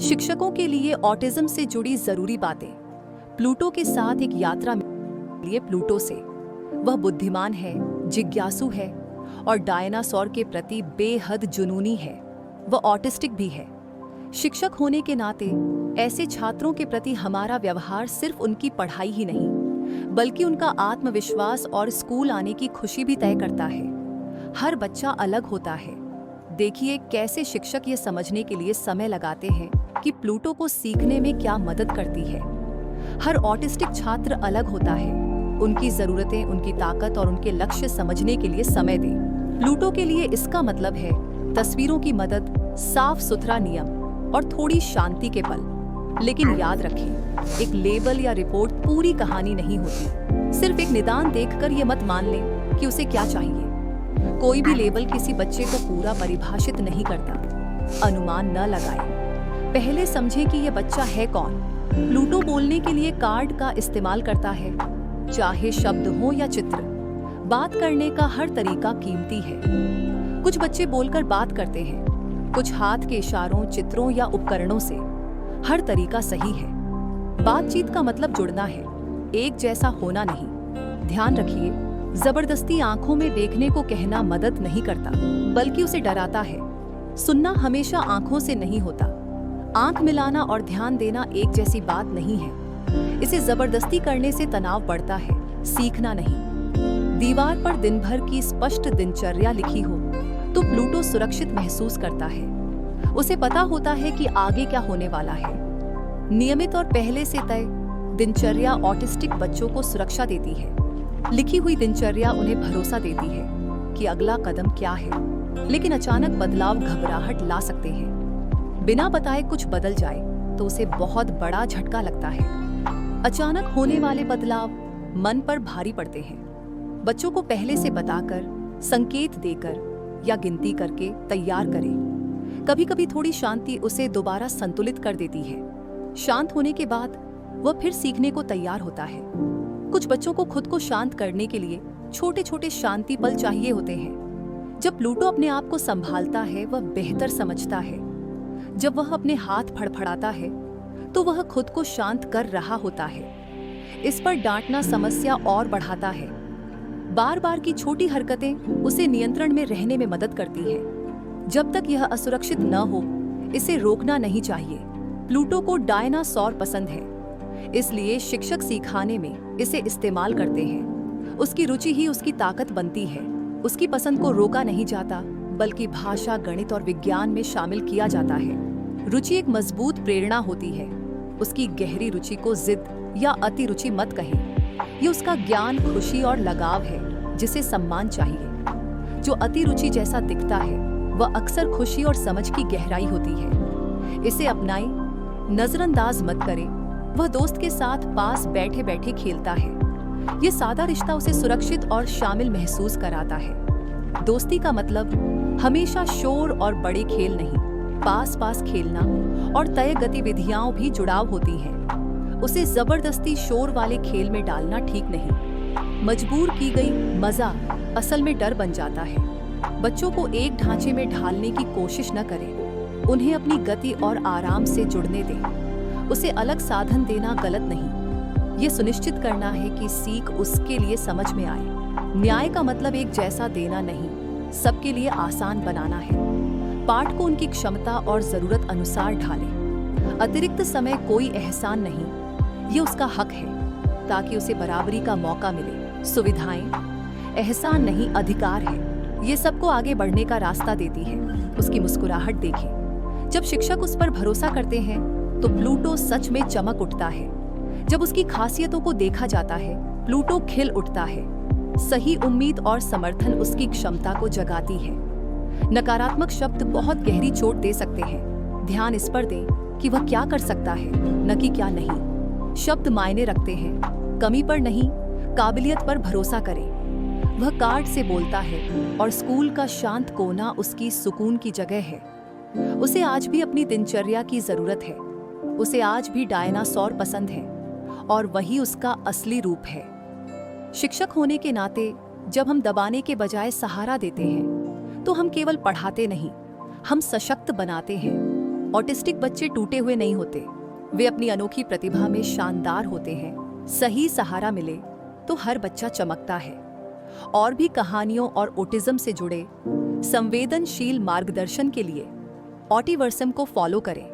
शिक्षकों के लिए ऑटिज्म से जुड़ी जरूरी बातें। प्लूटो के साथ एक यात्रा लिए प्लूटो से। वह बुद्धिमान है, जिज्ञासु है और डायनासोर के प्रति बेहद जुनूनी है। वह ऑटिस्टिक भी है। शिक्षक होने के नाते ऐसे छात्रों के प्रति हमारा व्यवहार सिर्फ उनकी पढ़ाई ही नहीं, बल्कि उनका आत्मविश्वास और स्कूल आने की खुशी भी तय करता है। हर बच्चा अलग होता है। देखिए कैसे शिक्षक ये समझने के लिए समय लगाते हैं कि प्लूटो को सीखने में क्या मदद करती है। हर ऑटिस्टिक छात्र अलग होता है। उनकी जरूरतें, उनकी ताकत और उनके लक्ष्य समझने के लिए समय दें। प्लूटो के लिए इसका मतलब है तस्वीरों की मदद, साफ सुथरा नियम और थोड़ी शांति के पल। लेकिन याद रखें, एक लेबल या रिपोर्ट पूरी कहानी नहीं होती। सिर्फ एक निदान देखकर ये मत मान लें कि उसे क्या चाहिए। कोई भी लेबल किसी बच्चे को पूरा परिभाषित नहीं करता। अनुमान न लगाएं। पहले समझें कि ये बच्चा है कौन। प्लूटो बोलने के लिए कार्ड का इस्तेमाल करता है, चाहे शब्द हो या चित्र। बात करने का हर तरीका कीमती है। कुछ बच्चे बोलकर बात करते हैं, कुछ हाथ के इशारों, चित्रों या उपकरणों से। हर तरीका सही है। बातचीत का मतलब जुड़ना है, एक जैसा होना नहीं। ध्यान रखिए, जबरदस्ती आंखों में देखने को कहना मदद नहीं करता, बल्कि उसे डराता है। सुनना हमेशा आंखों से नहीं होता। आंख मिलाना और ध्यान देना एक जैसी बात नहीं है। इसे जबरदस्ती करने से तनाव बढ़ता है, सीखना नहीं। दीवार पर दिन भर की स्पष्ट दिनचर्या लिखी हो तो प्लूटो सुरक्षित महसूस करता है। उसे पता होता है कि आगे क्या होने वाला है। नियमित और पहले से तय दिनचर्या ऑटिस्टिक बच्चों को सुरक्षा देती है। लिखी हुई दिनचर्या उन्हें भरोसा देती है कि अगला कदम क्या है। लेकिन अचानक बदलाव घबराहट ला सकते हैं। बिना बताए कुछ बदल जाए तो उसे बहुत बड़ा झटका लगता है। अचानक होने वाले बदलाव मन पर भारी पड़ते हैं। बच्चों को पहले से बताकर, संकेत देकर या गिनती करके तैयार करें। कभी कभी थोड़ी शांति उसे दोबारा संतुलित कर देती है। शांत होने के बाद वह फिर सीखने को तैयार होता है। कुछ बच्चों को खुद को शांत करने के लिए छोटे छोटे शांति पल चाहिए होते हैं। जब प्लूटो अपने आप को संभालता है, वह बेहतर समझता है। जब वह अपने हाथ फड़फड़ाता है तो वह खुद को शांत कर रहा होता है। इस पर डांटना समस्या और बढ़ाता है। बार बार की छोटी हरकतें उसे नियंत्रण में रहने में मदद करती हैं। जब तक यह असुरक्षित न हो, इसे रोकना नहीं चाहिए। प्लूटो को डायनासोर पसंद है, इसलिए शिक्षक सिखाने में इसे इस्तेमाल करते हैं। उसकी रुचि ही उसकी ताकत बनती है। उसकी पसंद को रोका नहीं जाता, बल्कि भाषा, गणित और विज्ञान में शामिल किया जाता है। रुचि एक मजबूत प्रेरणा होती है। उसकी गहरी रुचि को जिद या अति रुचि मत कहें। ये उसका ज्ञान, खुशी और लगाव है, जिसे सम्मान चाहिए। जो अति रुचि जैसा दिखता है, वह अक्सर खुशी और समझ की गहराई होती है। इसे अपनाएं, नजरअंदाज मत करें। वह दोस्त के साथ पास बैठे बैठे खेलता है। ये सादा रिश्ता उसे सुरक्षित और शामिल महसूस कराता है। दोस्ती का मतलब हमेशा शोर और बड़े खेल नहीं, पास पास खेलना और तय गतिविधियां भी जुड़ाव होती हैं। उसे जबरदस्ती शोर वाले खेल में डालना ठीक नहीं। मजबूर की गई मजा असल में डर बन जाता है। बच्चों को एक ढांचे में ढालने की कोशिश न करें। उन्हें अपनी गति और आराम से जुड़ने दें। उसे अलग साधन देना गलत नहीं। ये सुनिश्चित करना है कि सीख उसके लिए समझ में आए। न्याय का मतलब एक जैसा देना नहीं, सबके लिए आसान बनाना है। पाठ को उनकी क्षमता और जरूरत अनुसार ढालें। अतिरिक्त समय कोई एहसान नहीं, ये उसका हक है, ताकि उसे बराबरी का मौका मिले। सुविधाएं एहसान नहीं, अधिकार है। ये सबको आगे बढ़ने का रास्ता देती है। उसकी मुस्कुराहट देखें। जब शिक्षक उस पर भरोसा करते हैं तो प्लूटो सच में चमक उठता है। जब उसकी खासियतों को देखा जाता है, प्लूटो खिल उठता है। सही उम्मीद और समर्थन उसकी क्षमता को जगाती है। नकारात्मक शब्द बहुत गहरी चोट दे सकते हैं। ध्यान इस पर दें कि वह क्या कर सकता है, न कि क्या नहीं। शब्द मायने रखते हैं, कमी पर नहीं, काबिलियत पर भरोसा करें। वह कार्ड से बोलता है और स्कूल का शांत कोना उसकी सुकून की जगह है। उसे आज भी अपनी दिनचर्या की जरूरत है। उसे आज भी डायनासोर पसंद है और वही उसका असली रूप है। शिक्षक होने के नाते जब हम दबाने के बजाय सहारा देते हैं तो हम केवल पढ़ाते नहीं, हम सशक्त बनाते हैं। ऑटिस्टिक बच्चे टूटे हुए नहीं होते, वे अपनी अनोखी प्रतिभा में शानदार होते हैं। सही सहारा मिले तो हर बच्चा चमकता है। और भी कहानियों और ऑटिज्म से जुड़े संवेदनशील मार्गदर्शन के लिए ऑटिवर्सम को फॉलो करें।